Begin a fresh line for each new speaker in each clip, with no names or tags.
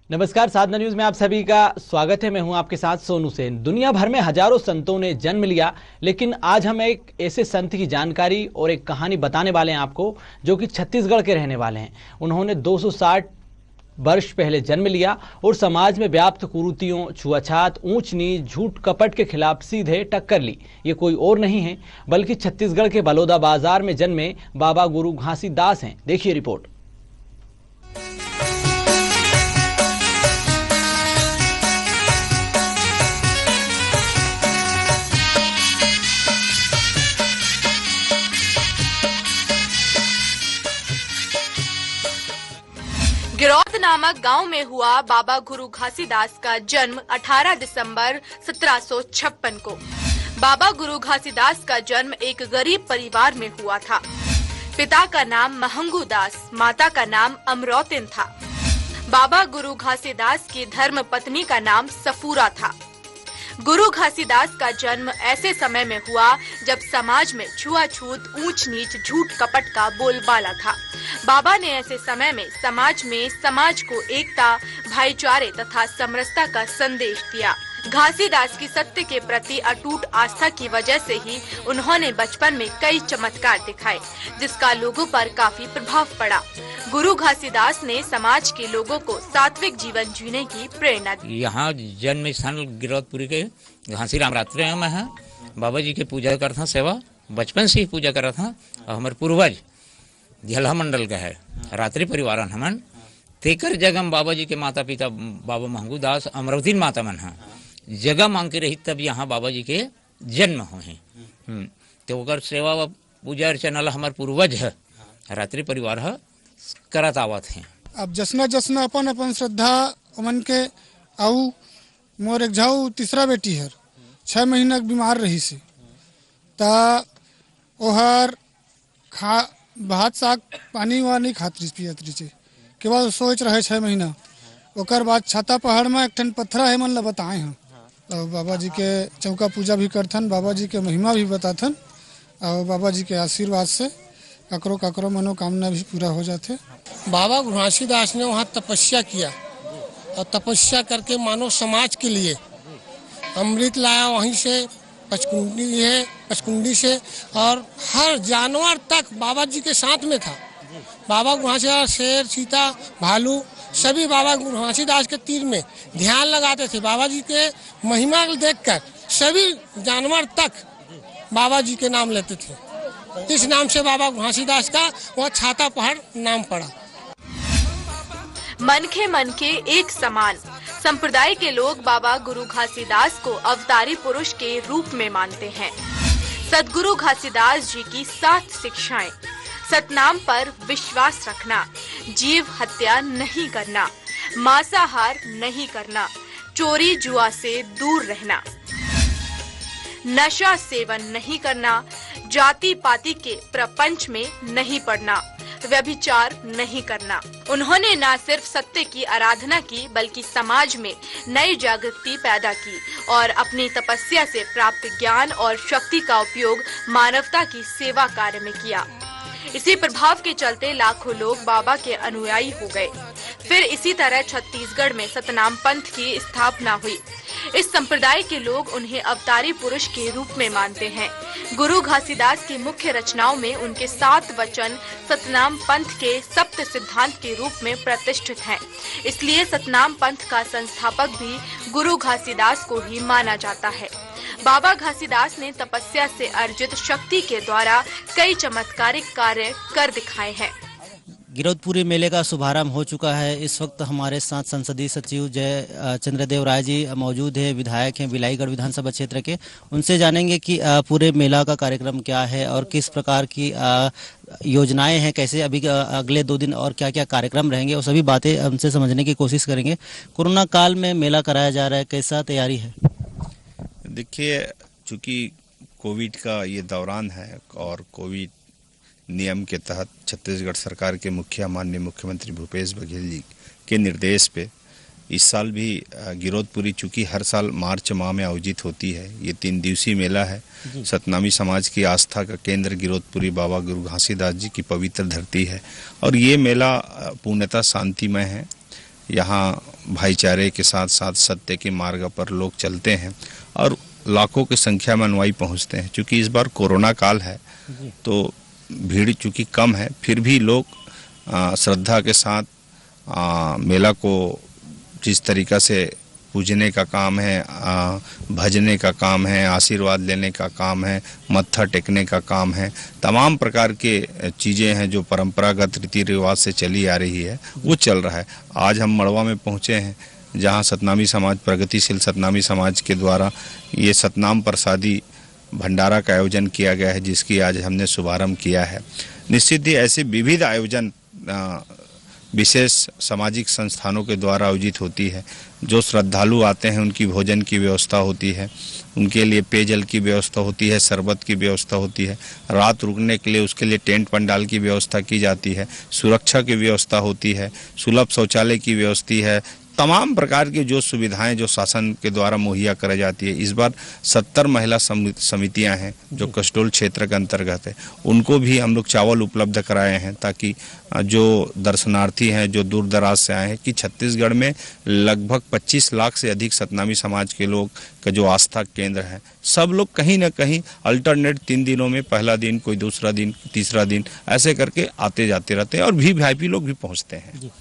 नमस्कार, साधना न्यूज में आप सभी का स्वागत है। मैं हूं आपके साथ सोनू सेन। दुनिया भर में हजारों संतों ने जन्म लिया, लेकिन आज हम एक ऐसे संत की जानकारी और एक कहानी बताने वाले हैं आपको, जो कि छत्तीसगढ़ के रहने वाले हैं। उन्होंने 260 वर्ष पहले जन्म लिया और समाज में व्याप्त कुरीतियों, छुआछात, ऊंच नीच, झूठ कपट के खिलाफ सीधे टक्कर ली। ये कोई और नहीं है बल्कि छत्तीसगढ़ के बलौदा बाजार में जन्मे बाबा गुरु घासीदास हैं। देखिए रिपोर्ट।
गिरौद नामक गांव में हुआ बाबा गुरु घासीदास का जन्म 18 दिसंबर 1756 को। बाबा गुरु घासीदास का जन्म एक गरीब परिवार में हुआ था। पिता का नाम महंगू दास, माता का नाम अमरौतिन था। बाबा गुरु घासीदास की धर्म पत्नी का नाम सफूरा था। गुरु घासीदास का जन्म ऐसे समय में हुआ जब समाज में छुआछूत, ऊंच नीच, झूठ कपट का बोलबाला था। बाबा ने ऐसे समय में समाज को एकता, भाईचारे तथा समरसता का संदेश दिया। घासीदास की सत्य के प्रति अटूट आस्था की वजह से ही उन्होंने बचपन में कई चमत्कार दिखाए, जिसका लोगों पर काफी प्रभाव पड़ा। गुरु घासीदास ने समाज के लोगों को सात्विक जीवन जीने की प्रेरणा दी।
यहाँ जन्म स्थान गिरौदपुरी के घासीराम रात्रि में है। बाबा जी के पूजा करता सेवा बचपन से ही पूजा कर रहा था। हमारे पूर्वज झलहा मंडल का है, रात्रि परिवार हमन तेकर जगह बाबा जी के माता पिता बाबा महंगू दास, अमरौतीन माता मन है जगह मांग के रही, तब यहाँ बाबा जी के जन्म हुए। तो ओकर सेवा व पूजा अर्चना ला हमारे पूर्वज है, रात्रि परिवार है करत आवत है।
अब जसना जसना अपन अपन श्रद्धा मन के आऊ। मोर एक झाऊ तीसरा बेटी हर 6 महीना बीमार रही से, ता ओहर खा भात साग पानी वानी खात रही पियत रही के बाद सोच रहे 6 महीना। ओकर बाद छाता पहाड़ में एक ठन पत्थरा है मन ला बताए हैं, और बाबा जी के चौका पूजा भी करथन, बाबा जी के महिमा भी बताथन, और बाबा जी के आशीर्वाद से ककरो मनोकामना भी पूरा हो जाते।
बाबा गुरु घासीदास ने वहाँ तपस्या किया और तपस्या करके मानव समाज के लिए अमृत लाया। वहीं से पचकुंडी से और हर जानवर तक बाबा जी के साथ में था। बाबा गुरु घासीदास शेर, चीता, भालू सभी बाबा गुरु घासीदास के तीर में ध्यान लगाते थे। बाबा जी के महिमा देखकर सभी जानवर तक बाबा जी के नाम लेते थे। इस नाम से बाबा घासीदास का वह छाता पहाड़ नाम पड़ा।
मनखे एक समान संप्रदाय के लोग बाबा गुरु घासीदास को अवतारी पुरुष के रूप में मानते हैं। सद्गुरु घासीदास जी की 7 शिक्षाएं: सतनाम पर विश्वास रखना, जीव हत्या नहीं करना, मांसाहार नहीं करना, चोरी जुआ से दूर रहना, नशा सेवन नहीं करना, जाति पाति के प्रपंच में नहीं पड़ना, व्यभिचार नहीं करना। उन्होंने न सिर्फ सत्य की आराधना की, बल्कि समाज में नई जागृति पैदा की और अपनी तपस्या से प्राप्त ज्ञान और शक्ति का उपयोग मानवता की सेवा कार्य में किया। इसी प्रभाव के चलते लाखों लोग बाबा के अनुयायी हो गए। फिर इसी तरह छत्तीसगढ़ में सतनाम पंथ की स्थापना हुई। इस संप्रदाय के लोग उन्हें अवतारी पुरुष के रूप में मानते हैं। गुरु घासीदास की मुख्य रचनाओं में उनके 7 वचन सतनाम पंथ के सप्त सिद्धांत के रूप में प्रतिष्ठित हैं। इसलिए सतनाम पंथ का संस्थापक भी गुरु घासीदास को ही माना जाता है। बाबा घासीदास ने तपस्या से अर्जित शक्ति के द्वारा कई चमत्कारिक कार्य कर दिखाए हैं।
गिरौदपुरी मेले का शुभारंभ हो चुका है। इस वक्त हमारे साथ संसदीय सचिव जय चंद्रदेव राय जी मौजूद है, विधायक हैं बिलाईगढ़ विधानसभा क्षेत्र के। उनसे जानेंगे कि पूरे मेला का कार्यक्रम क्या है और किस प्रकार की योजनाएं हैं, कैसे अभी अगले 2 दिन और क्या क्या कार्यक्रम रहेंगे, और सभी बातें उनसे समझने की कोशिश करेंगे। कोरोना काल में मेला कराया जा रहा है, कैसा तैयारी है?
देखिए, चूँकि कोविड का ये दौरान है और कोविड नियम के तहत छत्तीसगढ़ सरकार के माननीय मुख्यमंत्री भूपेश बघेल जी के निर्देश पे इस साल भी गिरौदपुरी चूँकि हर साल मार्च माह में आयोजित होती है। ये 3 दिवसीय मेला है। सतनामी समाज की आस्था का केंद्र गिरौदपुरी बाबा गुरु घासीदास जी की पवित्र धरती है और ये मेला पूर्णतः शांतिमय है। यहाँ भाईचारे के साथ साथ सत्य के मार्ग पर लोग चलते हैं और लाखों की संख्या में अनुयायी पहुँचते हैं। चूँकि इस बार कोरोना काल है तो भीड़ चूँकि कम है, फिर भी लोग श्रद्धा के साथ मेला को जिस तरीक़ा से पूजने का काम है, भजने का काम है, आशीर्वाद लेने का काम है, मत्था टेकने का काम है, तमाम प्रकार के चीज़ें हैं जो परंपरागत रीति रिवाज से चली आ रही है वो चल रहा है। आज हम मड़वा में पहुँचे हैं जहाँ सतनामी समाज, प्रगतिशील सतनामी समाज के द्वारा ये सतनाम प्रसादी भंडारा का आयोजन किया गया है, जिसकी आज हमने शुभारंभ किया है। निश्चित ही ऐसे विविध आयोजन विशेष सामाजिक संस्थानों के द्वारा आयोजित होती है। जो श्रद्धालु आते हैं उनकी भोजन की व्यवस्था होती है, उनके लिए पेयजल की व्यवस्था होती है, शरबत की व्यवस्था होती है, रात रुकने के लिए उसके लिए टेंट पंडाल की व्यवस्था की जाती है, सुरक्षा की व्यवस्था होती है, सुलभ शौचालय की व्यवस्था है, तमाम प्रकार की जो सुविधाएं जो शासन के द्वारा मुहैया कराई जाती है। इस बार 70 महिला समितियां हैं जो कसडोल क्षेत्र के अंतर्गत है, उनको भी हम लोग चावल उपलब्ध कराए हैं ताकि जो दर्शनार्थी हैं जो दूर दराज से आए हैं कि छत्तीसगढ़ में लगभग 25 लाख से अधिक सतनामी समाज के लोग का जो आस्था केंद्र है, सब लोग कहीं ना कहीं अल्टरनेट 3 दिनों में, पहला दिन कोई दूसरा दिन तीसरा दिन ऐसे करके आते जाते रहते हैं और वीआईपी लोग भी पहुंचते हैं।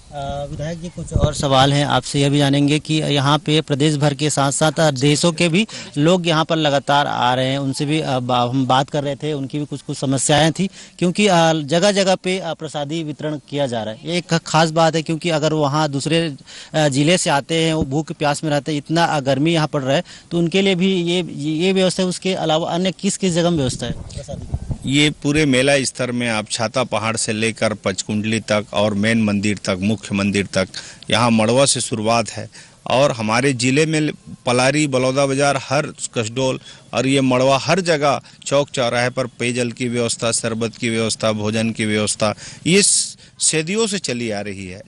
विधायक जी कुछ और सवाल हैं आपसे, यह भी जानेंगे कि यहाँ पे प्रदेश भर के साथ साथ देशों के भी लोग यहाँ पर लगातार आ रहे हैं, उनसे भी हम बात कर रहे थे, उनकी भी कुछ समस्याएं थी क्योंकि जगह जगह पे प्रसादी वितरण किया जा रहा है। ये एक खास बात है क्योंकि अगर वहाँ दूसरे जिले से आते हैं, वो भूख प्यास में रहते हैं, इतना गर्मी यहाँ पड़ रहा है, तो उनके लिए भी ये व्यवस्था है। उसके अलावा अन्य किस किस जगह में व्यवस्था है प्रसादी की?
ये पूरे मेला स्तर में आप छाता पहाड़ से लेकर पचकुंडली तक और मेन मंदिर तक, मुख्य मंदिर तक, यहाँ मड़वा से शुरुआत है और हमारे ज़िले में पलारी, बलौदा बाजार, हर कसडोल और ये मड़वा, हर जगह चौक चौराहे पर पेयजल की व्यवस्था, शरबत की व्यवस्था, भोजन की व्यवस्था ये सदियों से चली आ रही है।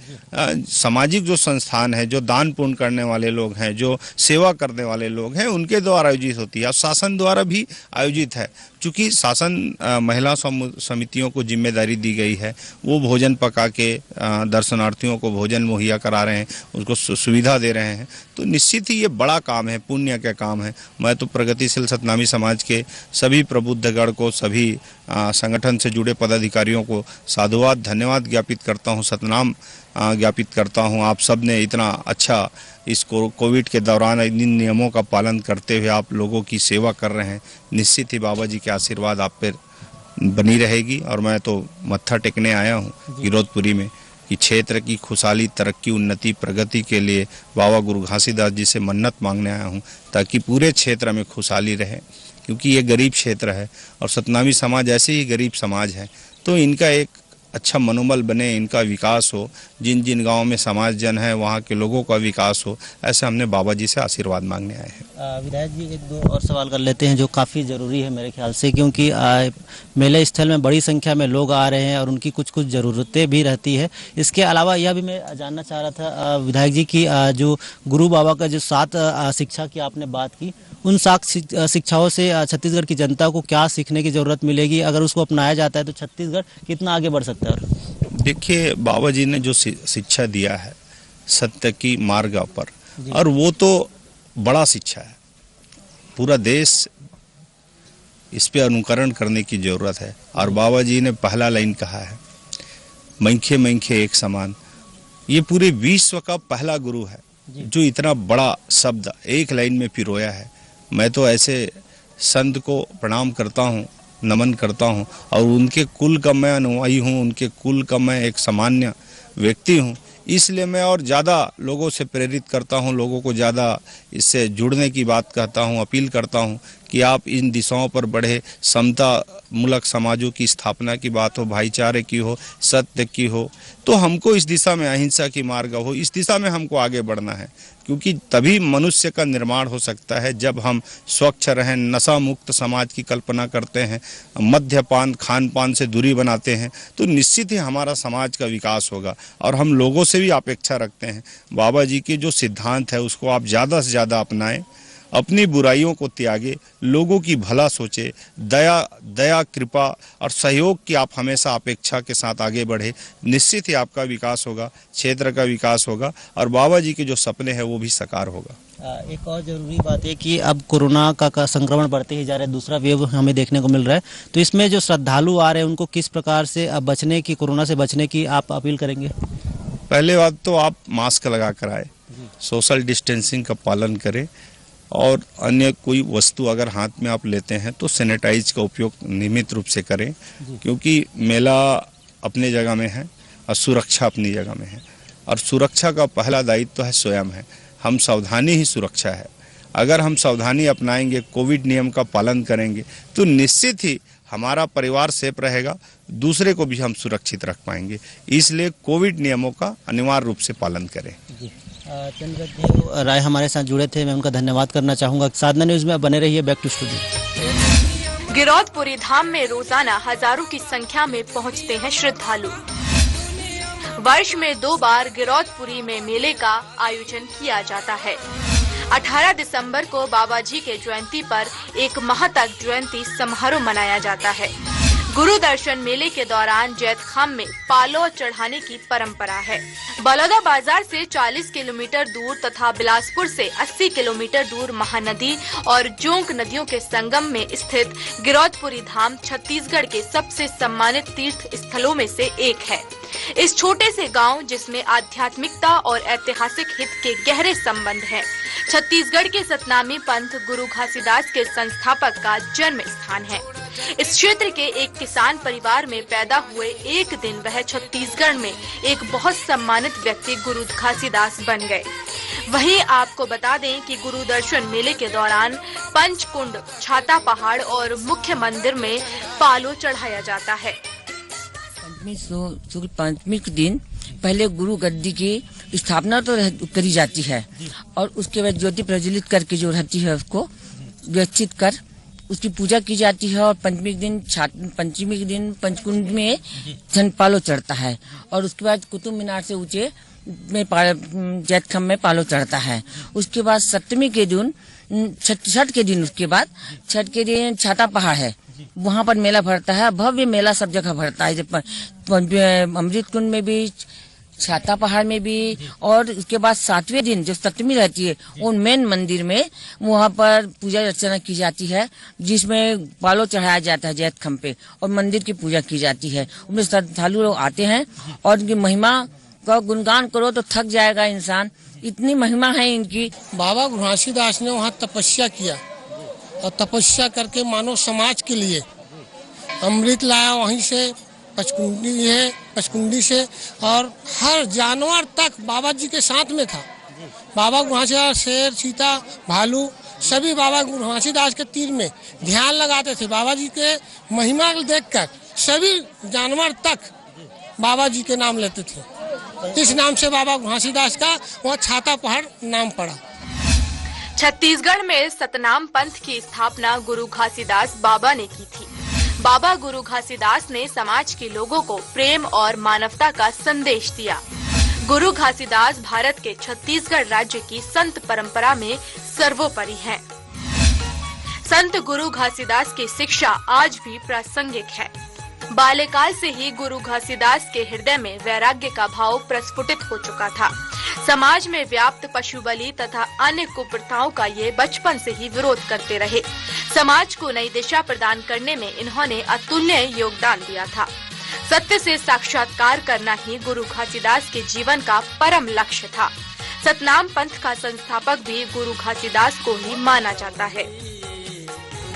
सामाजिक जो संस्थान है, जो दान पुण्य करने वाले लोग हैं, जो सेवा करने वाले लोग हैं, उनके द्वारा आयोजित होती है और शासन द्वारा भी आयोजित है। चूँकि शासन महिला समितियों को जिम्मेदारी दी गई है, वो भोजन पका के दर्शनार्थियों को भोजन मुहैया करा रहे हैं, उसको सुविधा दे रहे हैं, तो निश्चित ही ये बड़ा काम है, पुण्य का काम है। मैं तो प्रगतिशील सतनामी समाज के सभी प्रबुद्धगण को, सभी संगठन से जुड़े पदाधिकारियों को साधुवाद, धन्यवाद ज्ञापित करता हूँ, सतनाम ज्ञापित करता हूँ। आप सब ने इतना अच्छा इस कोविड के दौरान इन नियमों का पालन करते हुए आप लोगों की सेवा कर रहे हैं। निश्चित ही बाबा जी के आशीर्वाद आप पर बनी रहेगी और मैं तो मत्था टेकने आया हूँ गिरौदपुरी में कि क्षेत्र की खुशहाली, तरक्की, उन्नति, प्रगति के लिए बाबा गुरु घासीदास जी से मन्नत मांगने आया हूँ ताकि पूरे क्षेत्र में खुशहाली रहे, क्योंकि ये गरीब क्षेत्र है और सतनामी समाज ऐसे ही गरीब समाज है, तो इनका एक अच्छा मनोबल बने, इनका विकास हो, जिन जिन गांवों में समाज जन है वहाँ के लोगों का विकास हो, ऐसे हमने बाबा जी से आशीर्वाद मांगने आए हैं।
विधायक जी एक दो और सवाल कर लेते हैं जो काफ़ी ज़रूरी है मेरे ख्याल से, क्योंकि मेले स्थल में बड़ी संख्या में लोग आ रहे हैं और उनकी कुछ कुछ ज़रूरतें भी रहती है। इसके अलावा यह भी मैं जानना चाह रहा था विधायक जी की जो गुरु बाबा का जो 7 शिक्षा की आपने बात की, उन 7 शिक्षाओं से छत्तीसगढ़ की जनता को क्या सीखने की ज़रूरत मिलेगी? अगर उसको अपनाया जाता है तो छत्तीसगढ़ कितना आगे बढ़ सकता है?
देखिए, बाबा जी ने जो शिक्षा दिया है सत्य की मार्ग पर, और वो तो बड़ा शिक्षा है, पूरा देश इस पे अनुकरण करने की ज़रूरत है। और बाबा जी ने पहला लाइन कहा है, मंखे मंखे एक समान। ये पूरे विश्व का पहला गुरु है जो इतना बड़ा शब्द एक लाइन में पिरोया है। मैं तो ऐसे संत को प्रणाम करता हूँ, नमन करता हूँ और उनके कुल का मैं अनुयायी हूँ, उनके कुल का मैं एक सामान्य व्यक्ति हूँ। इसलिए मैं और ज़्यादा लोगों से प्रेरित करता हूँ, लोगों को ज़्यादा इससे जुड़ने की बात कहता हूँ, अपील करता हूँ कि आप इन दिशाओं पर बढ़े। समता मूलक समाजों की स्थापना की बात हो, भाईचारे की हो, सत्य की हो, तो हमको इस दिशा में, अहिंसा की मार्ग हो, इस दिशा में हमको आगे बढ़ना है, क्योंकि तभी मनुष्य का निर्माण हो सकता है जब हम स्वच्छ रहें, नशा मुक्त समाज की कल्पना करते हैं, मद्यपान खान पान से दूरी बनाते हैं, तो निश्चित ही हमारा समाज का विकास होगा। और हम लोगों से भी अपेक्षा रखते हैं बाबा जी के जो सिद्धांत है उसको आप ज़्यादा से ज़्यादा अपनाएं अपनी बुराइयों को त्यागे, लोगों की भला सोचे, दया कृपा और सहयोग की आप हमेशा अपेक्षा के साथ आगे बढ़े। निश्चित ही आपका विकास होगा, क्षेत्र का विकास होगा और बाबा जी के जो सपने हैं वो भी साकार होगा।
एक और जरूरी बात है कि अब कोरोना का संक्रमण बढ़ते ही जा रहा है, दूसरा वेव हमें देखने को मिल रहा है, तो इसमें जो श्रद्धालु आ रहे हैं उनको किस प्रकार से अब बचने की, कोरोना से बचने की आप अपील करेंगे?
पहले बात तो आप मास्क लगा कर आए, सोशल डिस्टेंसिंग का पालन करें और अन्य कोई वस्तु अगर हाथ में आप लेते हैं तो सैनिटाइज का उपयोग नियमित रूप से करें, क्योंकि मेला अपनी जगह में है और सुरक्षा अपनी जगह में है और सुरक्षा का पहला दायित्व तो है स्वयं है। हम सावधानी ही सुरक्षा है। अगर हम सावधानी अपनाएंगे, कोविड नियम का पालन करेंगे तो निश्चित ही हमारा परिवार सेफ रहेगा, दूसरे को भी हम सुरक्षित रख पाएंगे। इसलिए कोविड नियमों का अनिवार्य रूप से पालन करें।
चंद्रदेव राय हमारे साथ जुड़े थे, मैं उनका धन्यवाद करना चाहूँगा। साधना न्यूज़ में बने रहिए, बैक टू स्टूडियो।
गिरौदपुरी धाम में रोजाना हजारों की संख्या में पहुंचते हैं श्रद्धालु। वर्ष में 2 बार गिरौदपुरी में मेले का आयोजन किया जाता है। 18 दिसंबर को बाबा जी के जयंती पर एक माह तक जयंती समारोह मनाया जाता है। गुरु दर्शन मेले के दौरान जैतखाम में पालो चढ़ाने की परंपरा है। बलौदा बाजार से 40 किलोमीटर दूर तथा बिलासपुर से 80 किलोमीटर दूर महानदी और जोंक नदियों के संगम में स्थित गिरौदपुरी धाम छत्तीसगढ़ के सबसे सम्मानित तीर्थ स्थलों में से एक है। इस छोटे से गांव जिसमें आध्यात्मिकता और ऐतिहासिक हित के गहरे संबंध हैं, छत्तीसगढ़ के सतनामी पंथ गुरु घासीदास के संस्थापक का जन्म स्थान है। इस क्षेत्र के एक किसान परिवार में पैदा हुए एक दिन वह छत्तीसगढ़ में एक बहुत सम्मानित व्यक्ति गुरु घासीदास बन गए। वहीं आपको बता दें कि गुरु दर्शन मेले के दौरान पंचकुंड, छाता पहाड़ और मुख्य मंदिर में पालो चढ़ाया जाता है।
पंचमी के दिन पहले गुरु गद्दी की स्थापना तो करी जाती है और उसके बाद ज्योति प्रज्वलित करके जो रहती है उसको व्यवस्थित कर उसकी पूजा की जाती है और पंचमी के दिन पंचकुंड में पालो चढ़ता है और उसके बाद कुतुब मीनार से ऊंचे में जैतखाम में पालो चढ़ता है। उसके बाद सप्तमी के दिन छठ के दिन उसके बाद छठ के दिन छाता पहाड़ है, वहाँ पर मेला भरता है। भव्य मेला सब जगह भरता है, अमृत कुंड में भी, छाता पहाड़ में भी, और उसके बाद 7वें दिन जो सप्तमी रहती है वो मेन मंदिर में वहाँ पर पूजा अर्चना की जाती है, जिसमें पालो चढ़ाया जाता है जैतखाम पे और मंदिर की पूजा की जाती है। उसमें श्रद्धालु लोग आते हैं और उनकी महिमा का गुणगान करो तो थक जाएगा इंसान, इतनी महिमा है इनकी।
बाबा गुरु घासीदास ने वहाँ तपस्या किया और तपस्या करके मानव समाज के लिए अमृत लाया, वहीं से पचकुंडी से, और हर जानवर तक बाबा जी के साथ में था। बाबा गुरु घासीदास शेर, चीता, भालू सभी बाबा गुरु घासीदास के तीर में ध्यान लगाते थे। बाबा जी के महिमा देखकर सभी जानवर तक बाबा जी के नाम लेते थे। इस नाम से बाबा गुरु घासीदास का वह छाता पहाड़ नाम पड़ा।
छत्तीसगढ़ में सतनाम पंथ की स्थापना गुरु घासीदास बाबा ने की थी। बाबा गुरु घासीदास ने समाज के लोगों को प्रेम और मानवता का संदेश दिया। गुरु घासीदास भारत के छत्तीसगढ़ राज्य की संत परंपरा में सर्वोपरि हैं। संत गुरु घासीदास की शिक्षा आज भी प्रासंगिक है। बाल्यकाल से ही गुरु घासीदास के हृदय में वैराग्य का भाव प्रस्फुटित हो चुका था। समाज में व्याप्त पशु बलि तथा अन्य कुप्रथाओं का ये बचपन से ही विरोध करते रहे। समाज को नई दिशा प्रदान करने में इन्होंने अतुल्य योगदान दिया था। सत्य से साक्षात्कार करना ही गुरु घासीदास के जीवन का परम लक्ष्य था। सतनाम पंथ का संस्थापक भी गुरु घासीदास को ही माना जाता है।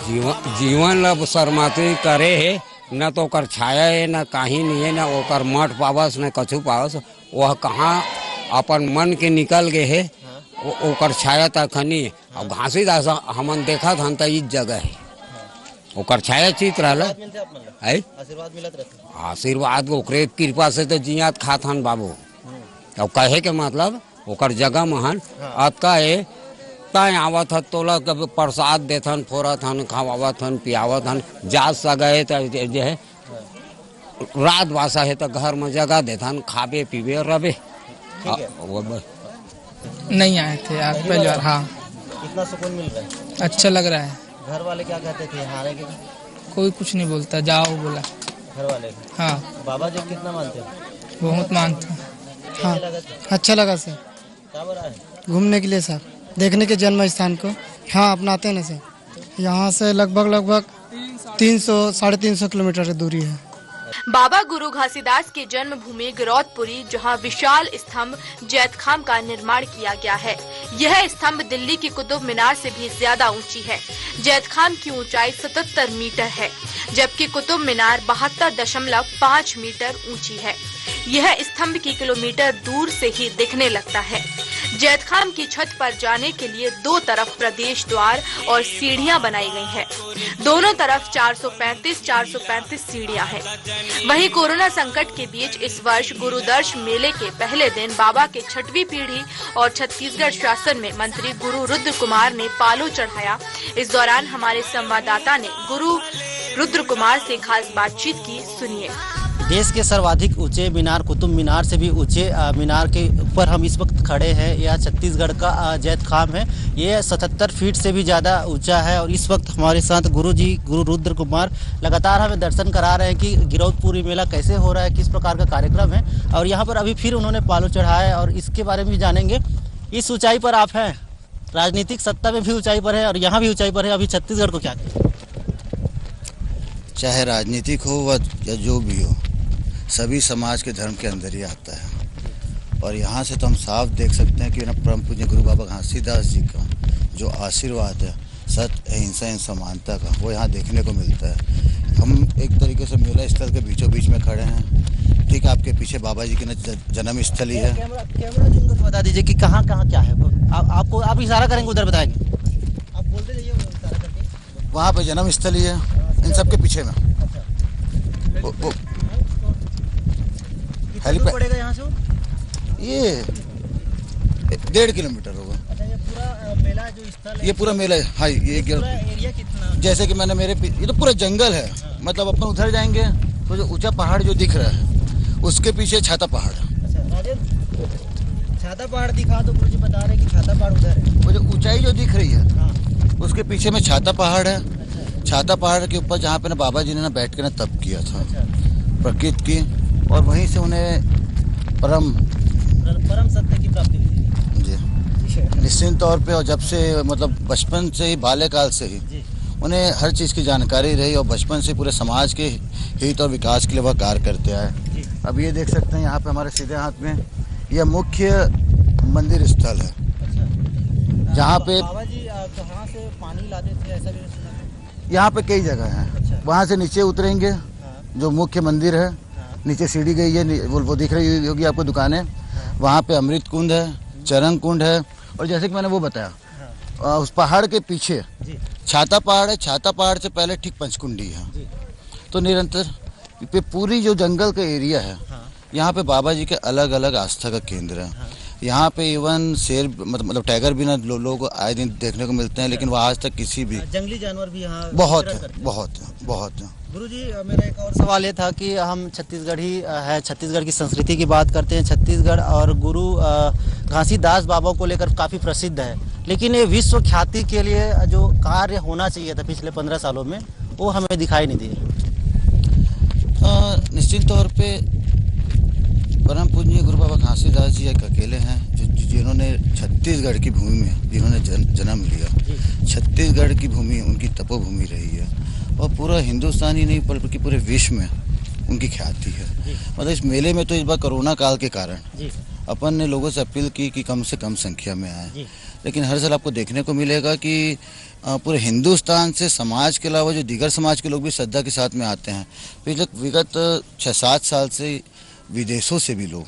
जीवन लब शर्माते करे है, न तो ओकर छाया है, न कहीं नहीं है, न ओकर मठ पावस, न कछु पावस। वह कहाँ अपन मन के निकल गए है, ओकर छाया तक नहीं। अब घासीदास हमन देखा था तो इस जगह है, ओकर छाया चित रहा है। आशीर्वाद ओकरे कृपा से तो जियात खात हन बाबू। अब कहे के मतलब ओकर जगह महान अतका है, तय आवत हन तोला प्रसाद देथन, फोरत हन, खावावत हन, पियावत हन। जात सगे तो जो है रात वासा है तो घर में जगह देथन, खाबे पीबे रबे।
नहीं आए थे आज पहली बार। हाँ,
कितना सुकून मिल रहा है?
अच्छा लग रहा है।
घर वाले क्या कहते थे हारे के?
कोई कुछ नहीं बोलता, जाओ बोला
घर वाले।
हाँ।
बाबा जी कितना मानते हो?
बहुत मानता।
हाँ अच्छा लगा सर,
क्या बोला है?
घूमने के लिए सर, देखने के जन्म स्थान को। हाँ अपनाते हैं ना सर, यहाँ से लगभग 300-350 किलोमीटर की दूरी है।
बाबा गुरु घासीदास की जन्मभूमि गिरौदपुरी, जहां विशाल स्तंभ जैत खाम का निर्माण किया गया है। यह स्तंभ दिल्ली की कुतुब मीनार से भी ज्यादा ऊंची है। जैत खाम की ऊंचाई 77 मीटर है, जबकि कुतुब मीनार 72.5 मीटर ऊंची है। यह स्तंभ की किलोमीटर दूर से ही दिखने लगता है। जैत खाम की छत पर जाने के लिए दो तरफ प्रवेश द्वार और सीढ़ियां बनाई गई हैं। दोनों तरफ 435 सीढ़ियां हैं। वहीं कोरोना संकट के बीच इस वर्ष गुरुदर्श मेले के पहले दिन बाबा के 6वीं पीढ़ी और छत्तीसगढ़ शासन में मंत्री गुरु रुद्र कुमार ने पालो चढ़ाया। इस दौरान हमारे संवाददाता ने गुरु रुद्र कुमार से खास बातचीत की, सुनिए।
देश के सर्वाधिक ऊंचे मीनार कुतुब मीनार से भी ऊंचे मीनार के ऊपर हम इस वक्त खड़े हैं। यह छत्तीसगढ़ का जैत खाम है। ये 77 फीट से भी ज़्यादा ऊंचा है और इस वक्त हमारे साथ गुरु रुद्र कुमार लगातार हमें दर्शन करा रहे हैं कि गिरौदपुरी मेला कैसे हो रहा है, किस प्रकार का कार्यक्रम है। और यहाँ पर अभी फिर उन्होंने पालो चढ़ाया है और इसके बारे में भी जानेंगे। इस ऊंचाई पर आप हैं, राजनीतिक सत्ता में भी ऊंचाई पर है और यहाँ भी ऊंचाई पर है। अभी छत्तीसगढ़ को क्या कहें?
चाहे राजनीतिक हो या जो भी हो, सभी समाज के धर्म के अंदर ही आता है। और यहाँ से तो हम साफ देख सकते हैं कि ना परम पूज्य गुरु बाबा घासीदास जी का जो आशीर्वाद है सत्य अहिंसा एवं समानता का, वो यहाँ देखने को मिलता है। हम एक तरीके से मेला स्थल के बीचों बीच में खड़े हैं। ठीक है, आपके पीछे बाबा जी की जन्म स्थल ही है।
कैमरा जिनको तो बता दीजिए कि कहाँ कहाँ क्या है। आपको आप इशारा करेंगे उधर बताएंगे, आप बोलते जाइए इशारा करके।
वहाँ पे जन्म स्थल ही है इन सबके पीछे में।
पड़ेगा यहाँ से?
ये 1.5 किलोमीटर होगा।
अच्छा, ये पूरा मेला जो स्थल है,
ये पूरा मेला है। हाँ, ये
एरिया कितना?
जैसे कि मैंने ये तो पूरा जंगल है। हाँ। मतलब अपन उधर जाएंगे तो जो ऊंचा पहाड़ जो दिख रहा है उसके पीछे छाता पहाड़।
अच्छा राजेंद्र, छाता पहाड़ दिखा दो। गुरुजी बता रहे कि छाता पहाड़ उधर है।
वो जो ऊंचाई जो दिख रही है,
हाँ।
उसके पीछे में छाता पहाड़ है।
अच्छा।
छाता पहाड़ के ऊपर जहाँ पे ना बाबा जी ने ना बैठ के ना तप किया था।
अच्छा।
प्रकृति की, और वहीं से उन्हें परम
सत्य की प्राप्ति हुई
जी निश्चित तौर पे। और जब से मतलब बचपन से ही, बाल्यकाल से ही उन्हें हर चीज़ की जानकारी रही और बचपन से पूरे समाज के हित और विकास के लिए वह कार्य करते आए। अब ये देख सकते हैं यहाँ पे हमारे सीधे हाथ में यह मुख्य मंदिर स्थल है।
अच्छा।
जहाँ पे
बाबा जी कहाँ से पानी लाते थे, ऐसा भी सुना है?
यहाँ पे कई जगह हैं।
अच्छा।
वहाँ से नीचे उतरेंगे,
हाँ।
जो मुख्य मंदिर है, नीचे सीढ़ी गई है, वो दिख रही होगी आपको दुकानें। वहाँ पे अमृत कुंड है, चरण कुंड है। और जैसे कि मैंने वो बताया, उस पहाड़ के पीछे छाता पहाड़ है। छाता पहाड़ से पहले ठीक पंचकुंडी है। तो निरंतर पे पूरी जो जंगल का एरिया है, यहाँ पे बाबा जी के अलग अलग आस्था का केंद्र है। यहाँ पे इवन शेर मतलब टाइगर भी ना लोगों को आए दिन देखने को मिलते हैं, लेकिन वो आज तक किसी भी
जंगली जानवर भी यहाँ
बहुत है।
गुरुजी, मेरा एक और सवाल ये था कि हम छत्तीसगढ़ी है, छत्तीसगढ़ की संस्कृति की बात करते हैं। छत्तीसगढ़ और गुरु घासीदास बाबा को लेकर काफ़ी प्रसिद्ध है, लेकिन ये विश्व ख्याति के लिए जो कार्य होना चाहिए था पिछले 15 सालों में, वो हमें दिखाई नहीं दिए।
निश्चित तौर पे परम पूज्य गुरु बाबा घासीदास जी एक अकेले हैं जिन्होंने छत्तीसगढ़ की भूमि में जिन्होंने जन्म लिया। छत्तीसगढ़ की भूमि उनकी तपोभूमि रही है और पूरा हिंदुस्तान ही नहीं बल्कि पूरे विश्व में उनकी ख्याति है। मतलब इस मेले में तो इस बार कोरोना काल के कारण अपन ने लोगों से अपील की कि कम से कम संख्या में आए, लेकिन हर साल आपको देखने को मिलेगा कि पूरे हिंदुस्तान से समाज के अलावा जो दीगर समाज के लोग भी श्रद्धा के साथ में आते हैं। पिछले विगत 6-7 साल से विदेशों से भी लोग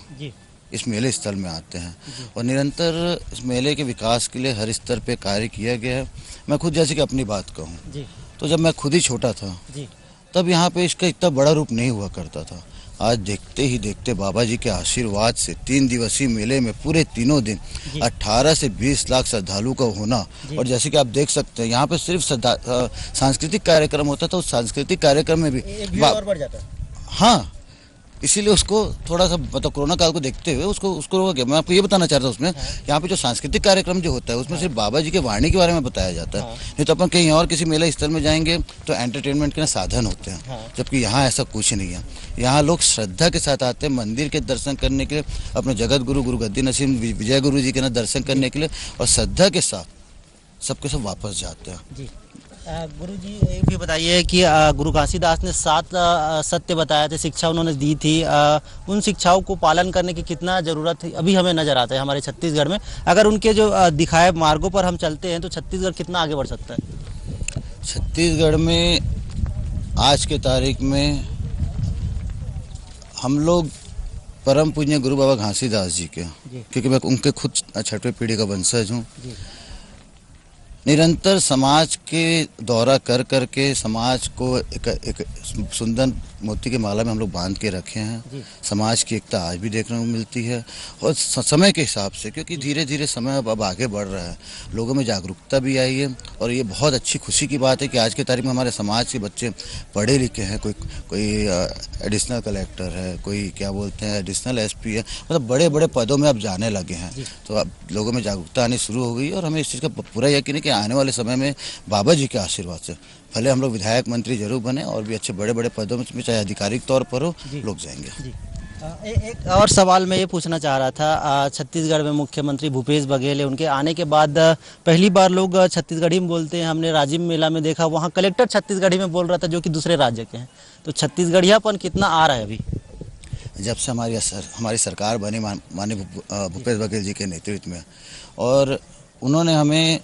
इस मेले स्थल में आते हैं और निरंतर इस मेले के विकास के लिए हर स्तर पे कार्य किया गया है। मैं खुद जैसे कि अपनी बात कहूँ तो जब मैं खुद ही छोटा था तब यहाँ पे इसका इतना बड़ा रूप नहीं हुआ करता था। आज देखते ही देखते बाबा जी के आशीर्वाद से 3 दिवसीय मेले में पूरे तीनों दिन 18 से 20 लाख श्रद्धालु का होना, और जैसे कि आप देख सकते हैं यहाँ पे सिर्फ सांस्कृतिक कार्यक्रम होता था, उस सांस्कृतिक कार्यक्रम में भी
और बढ़ जाता है।
हाँ, इसीलिए उसको थोड़ा सा मतलब कोरोना काल को देखते हुए उसको रोका गया। मैं आपको ये बताना चाहता हूँ उसमें यहाँ पे जो सांस्कृतिक कार्यक्रम जो होता है उसमें सिर्फ बाबा जी के वाणी के बारे में बताया जाता है। नहीं तो अपन कहीं और किसी मेला स्थल में जाएंगे तो एंटरटेनमेंट के ना साधन होते हैं, जबकि यहाँ ऐसा कुछ नहीं है। यहाँ लोग श्रद्धा के साथ आते हैं मंदिर के दर्शन करने के लिए, अपने जगत गुरु गुरु गद्दी नसीम विजय गुरु जी के ना दर्शन करने के लिए, और श्रद्धा के साथ सबके सब वापस जाते हैं।
गुरु जी ये भी बताइए कि गुरु घासीदास ने 7 सत्य बताए थे, शिक्षा उन्होंने दी थी, उन शिक्षाओं को पालन करने की कितना ज़रूरत है अभी हमें नज़र आता है हमारे छत्तीसगढ़ में। अगर उनके जो दिखाए मार्गों पर हम चलते हैं तो छत्तीसगढ़ कितना आगे बढ़ सकता है?
छत्तीसगढ़ में आज के तारीख में हम लोग परम पूज्य गुरु बाबा घासीदास जी के, क्योंकि मैं उनके खुद 6वीं पीढ़ी का वंशज हूँ, निरंतर समाज के दौरा कर करके समाज को एक सुंदर मोती की माला में हम लोग बांध के रखे हैं। समाज की एकता आज भी देखने को मिलती है, और समय के हिसाब से, क्योंकि धीरे धीरे समय अब आगे बढ़ रहा है, लोगों में जागरूकता भी आई है। और ये बहुत अच्छी खुशी की बात है कि आज के तारीख में हमारे समाज के बच्चे पढ़े लिखे हैं, कोई एडिशनल कलेक्टर है, कोई क्या बोलते हैं एडिशनल SP है, मतलब बड़े बड़े पदों में अब जाने लगे हैं। तो अब लोगों में जागरूकता आनी शुरू हो गई, और हमें इस चीज़ का पूरा यकीन है कि आने वाले समय में बाबा जी के आशीर्वाद से भले हम लोग विधायक मंत्री जरूर बने और भी अच्छे बड़े बड़े पदों में, चाहे आधिकारिक तौर पर हो, लोग जाएंगे।
एक और सवाल मैं ये पूछना चाह रहा था, छत्तीसगढ़ में मुख्यमंत्री भूपेश बघेल है, उनके आने के बाद पहली बार लोग छत्तीसगढ़ी में बोलते हैं। हमने राजिम मेला में देखा, वहाँ कलेक्टर छत्तीसगढ़ी में बोल रहा था जो कि दूसरे राज्य के हैं। तो छत्तीसगढ़ियापन कितना आ रहा है अभी?
जब से हमारी सरकार बनी माननीय भूपेश बघेल जी के नेतृत्व में, और उन्होंने हमें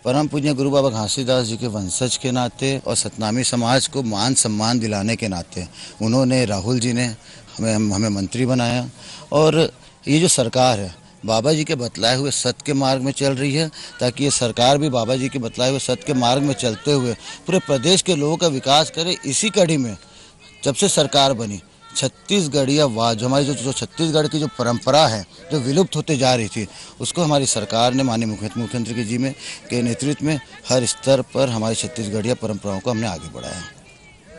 परम पूज्य गुरु बाबा घासीदास जी के वंशज के नाते और सतनामी समाज को मान सम्मान दिलाने के नाते उन्होंने, राहुल जी ने हमें मंत्री बनाया। और ये जो सरकार है बाबा जी के बतलाए हुए सत्य के मार्ग में चल रही है, ताकि ये सरकार भी बाबा जी के बतलाए हुए सत्य के मार्ग में चलते हुए पूरे प्रदेश के लोगों का विकास करे। इसी कड़ी में जब से सरकार बनी, छत्तीसगढ़िया जो हमारी जो छत्तीसगढ़ की जो परंपरा है जो विलुप्त होते जा रही थी, उसको हमारी सरकार ने माननीय मुख्यमंत्री जी के नेतृत्व में हर स्तर पर हमारी छत्तीसगढ़िया परंपराओं को हमने आगे बढ़ाया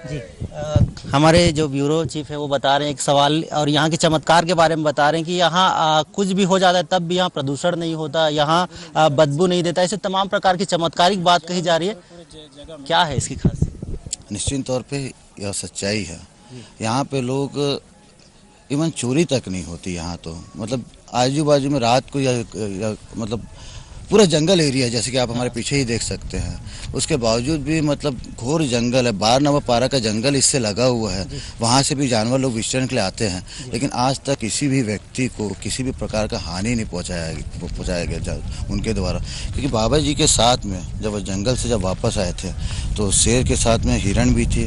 जी। हमारे जो ब्यूरो चीफ है वो बता रहे हैं एक सवाल, और यहाँ के चमत्कार के बारे में बता रहे हैं कि यहाँ कुछ भी हो जाता है तब भी यहाँ प्रदूषण नहीं होता, यहाँ बदबू नहीं देता, ऐसे तमाम प्रकार की चमत्कारिक बात कही जा रही है। क्या है इसकी खासियत?
निश्चित तौर पे यह सच्चाई है। यहाँ पे लोग इवन चोरी तक नहीं होती यहाँ, तो मतलब आजू बाजू में रात को या मतलब पूरा जंगल एरिया, जैसे कि आप हमारे पीछे ही देख सकते हैं, उसके बावजूद भी मतलब घोर जंगल है, 12 नंबर पारा का जंगल इससे लगा हुआ है, वहाँ से भी जानवर लोग विचरण के लिए आते हैं, लेकिन आज तक किसी भी व्यक्ति को किसी भी प्रकार का हानि नहीं पहुँचाया गया उनके द्वारा। क्योंकि बाबा जी के साथ में जब वो जंगल से वापस आए थे तो शेर के साथ में हिरण भी थी,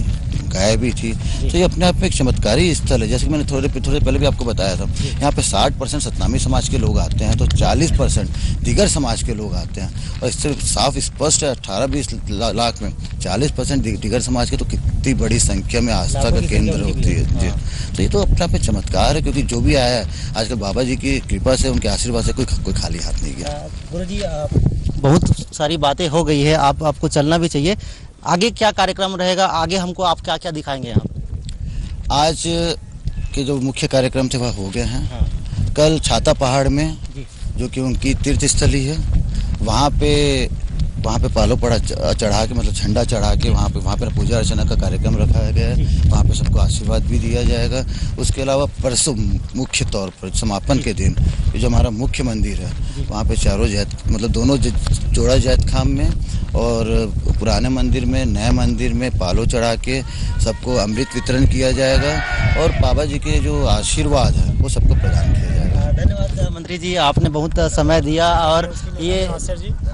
गाय भी थी, तो ये अपने आप में एक चमत्कारी स्थल है। जैसे कि मैंने थोड़े पहले भी आपको बताया था, यहाँ पे 60% सतनामी समाज के लोग आते हैं, तो 40% दीगर समाज के लोग आते हैं, और इससे साफ स्पष्ट है 18-20 लाख में 40% दीगर समाज के, तो कितनी बड़ी संख्या में आस्था का केंद्र होती है जी। तो ये तो अपने आप में चमत्कार है, क्योंकि जो भी आया है आजकल बाबा जी की कृपा से, उनके आशीर्वाद से कोई खाली हाथ नहीं गया।
गुरु जी बहुत सारी बातें हो गई है, आपको चलना भी चाहिए। आगे क्या कार्यक्रम रहेगा? आगे हमको आप क्या क्या दिखाएंगे यहाँ?
आज के जो मुख्य कार्यक्रम थे वह हो गए हैं। कल छाता पहाड़ में जो कि उनकी तीर्थ स्थली है, वहाँ पे पालो पड़ा चढ़ा के, मतलब झंडा चढ़ा के वहाँ पे पूजा अर्चना का कार्यक्रम रखा गया है। वहाँ पे सबको आशीर्वाद भी दिया जाएगा। उसके अलावा परसों मुख्य तौर पर समापन के दिन जो हमारा मुख्य मंदिर है, वहाँ पे चारों जैत, मतलब दोनों जोड़ा जैत खाम में और पुराने मंदिर में, नए मंदिर में पालो चढ़ा के सबको अमृत वितरण किया जाएगा, और बाबा जी के जो आशीर्वाद है वो सबको प्रदान किया जाएगा।
धन्यवाद मंत्री जी, आपने बहुत समय दिया। और ये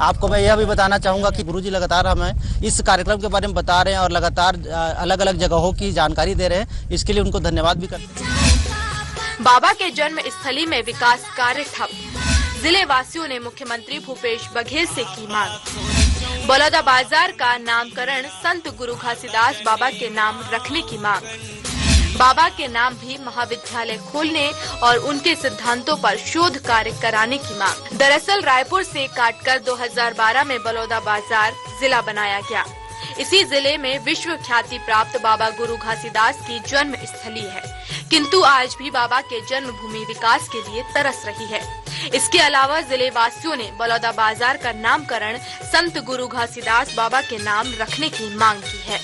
आपको मैं यह भी बताना चाहूँगा कि गुरुजी लगातार हमें इस कार्यक्रम के बारे में बता रहे हैं और लगातार अलग अलग जगहों की जानकारी दे रहे हैं, इसके लिए उनको धन्यवाद भी करते हैं।
बाबा के जन्म स्थली में विकास कार्य ठप, जिले वासियों ने मुख्यमंत्री भूपेश बघेल से की मांग। बलौदा बाजार का नामकरण संत गुरु घासीदास बाबा के नाम रखने की मांग। बाबा के नाम भी महाविद्यालय खोलने और उनके सिद्धांतों पर शोध कार्य कराने की मांग। दरअसल रायपुर से काटकर 2012 में बलौदा बाजार जिला बनाया गया। इसी जिले में विश्व ख्याति प्राप्त बाबा गुरु घासीदास की जन्म स्थली है। किंतु आज भी बाबा के जन्मभूमि विकास के लिए तरस रही है। इसके अलावा जिले वासियों ने बलौदा बाजार का नामकरण संत गुरु घासीदास बाबा के नाम रखने की मांग की है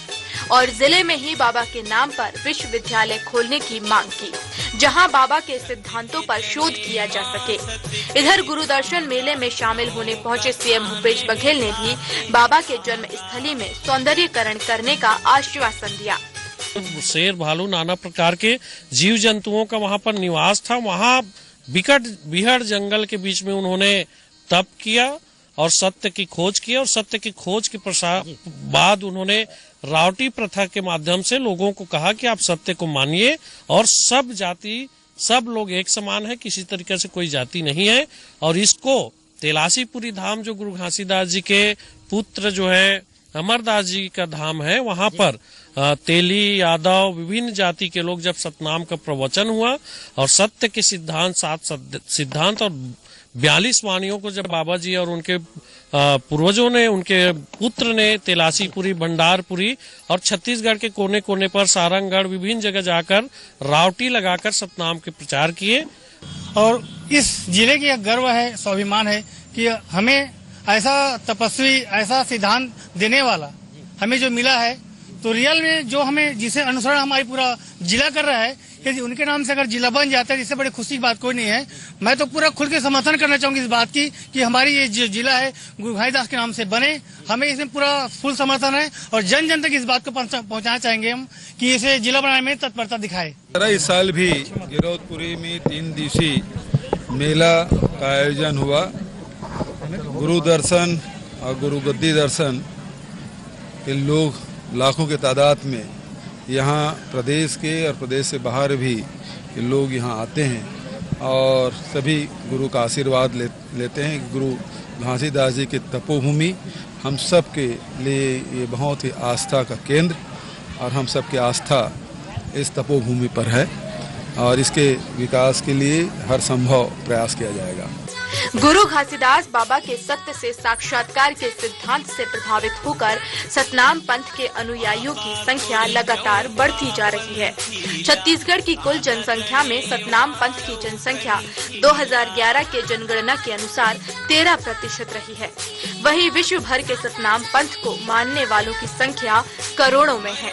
और जिले में ही बाबा के नाम पर विश्वविद्यालय खोलने की मांग की, जहां बाबा के सिद्धांतों पर शोध किया जा सके। इधर गुरु दर्शन मेले में शामिल होने पहुंचे सीएम भूपेश बघेल ने भी बाबा के जन्म स्थली में सौंदर्यीकरण करने का आश्वासन दिया।
शेर, भालू, नाना प्रकार के जीव जंतुओं का वहां पर निवास था। वहां बिहड़ जंगल के बीच में उन्होंने तप किया और सत्य की खोज की और सत्य की खोज के बाद उन्होंने रावटी प्रथा के माध्यम से लोगों को कहा कि आप सत्य को मानिए और सब जाति, सब लोग एक समान है, किसी तरीके से कोई जाति नहीं है। और इसको तेलासीपुरी धाम जो गुरु घासीदास जी के पुत्र जो है अमरदास जी का धाम है, वहां पर तेली, यादव, विभिन्न जाति के लोग जब सतनाम का प्रवचन हुआ और सत्य के सिद्धांत, 7 सिद्धांत और 42 वाणियों को जब बाबा जी और उनके पूर्वजों ने, उनके पुत्र ने तेलासीपुरी, भंडारपुरी और छत्तीसगढ़ के कोने कोने पर सारंगगढ़ विभिन्न जगह जाकर रावटी लगाकर सतनाम के प्रचार किए।
और इस जिले की एक गर्व है, स्वाभिमान है कि हमें ऐसा तपस्वी, ऐसा सिद्धांत देने वाला हमें जो मिला है, तो रियल में जो हमें जिसे अनुसरण हमारी पूरा जिला कर रहा है, यदि उनके नाम से अगर जिला बन जाता है, इससे बड़ी खुशी की बात कोई नहीं है। मैं तो पूरा खुल के समर्थन करना चाहूंगी इस बात की कि हमारी ये जो जिला है गुरु घासीदास के नाम से बने। हमें इसमें पूरा फुल समर्थन है और जन जन तक इस बात को पहुंचाना चाहेंगे हम कि इसे जिला बनाने में तत्परता दिखाए।
इस साल भी गिरौदपुरी में 3 दिवसीय मेला का आयोजन हुआ। गुरु दर्शन और गुरु गद्दी दर्शन के लोग लाखों के तादाद में यहाँ प्रदेश के और प्रदेश से बाहर भी लोग यहाँ आते हैं और सभी गुरु का आशीर्वाद लेते हैं। गुरु घासीदास जी की तपोभूमि हम सब के लिए ये बहुत ही आस्था का केंद्र और हम सब की आस्था इस तपोभूमि पर है और इसके विकास के लिए हर संभव प्रयास किया जाएगा।
गुरु घासीदास बाबा के सत्य से साक्षात्कार के सिद्धांत से प्रभावित होकर सतनाम पंथ के अनुयायियों की संख्या लगातार बढ़ती जा रही है। छत्तीसगढ़ की कुल जनसंख्या में सतनाम पंथ की जनसंख्या 2011 के जनगणना के अनुसार 13% रही है। वहीं विश्व भर के सतनाम पंथ को मानने वालों की संख्या करोड़ों में है।